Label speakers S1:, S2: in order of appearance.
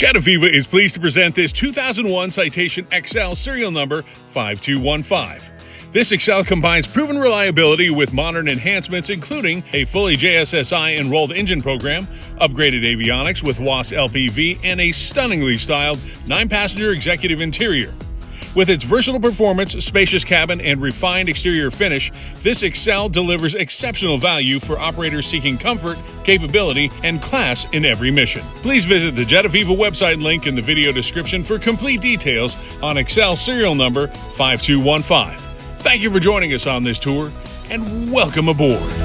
S1: jetAVIVA is pleased to present this 2001 Citation Excel serial number 5215. This Excel combines proven reliability with modern enhancements, including a fully JSSI-enrolled engine program, upgraded avionics with WAS LPV, and a stunningly styled 9-passenger executive interior. With its versatile performance, spacious cabin, and refined exterior finish, this Excel delivers exceptional value for operators seeking comfort, capability, and class in every mission. Please visit the jetAVIVA website link in the video description for complete details on Excel serial number 5215. Thank you for joining us on this tour, and welcome aboard.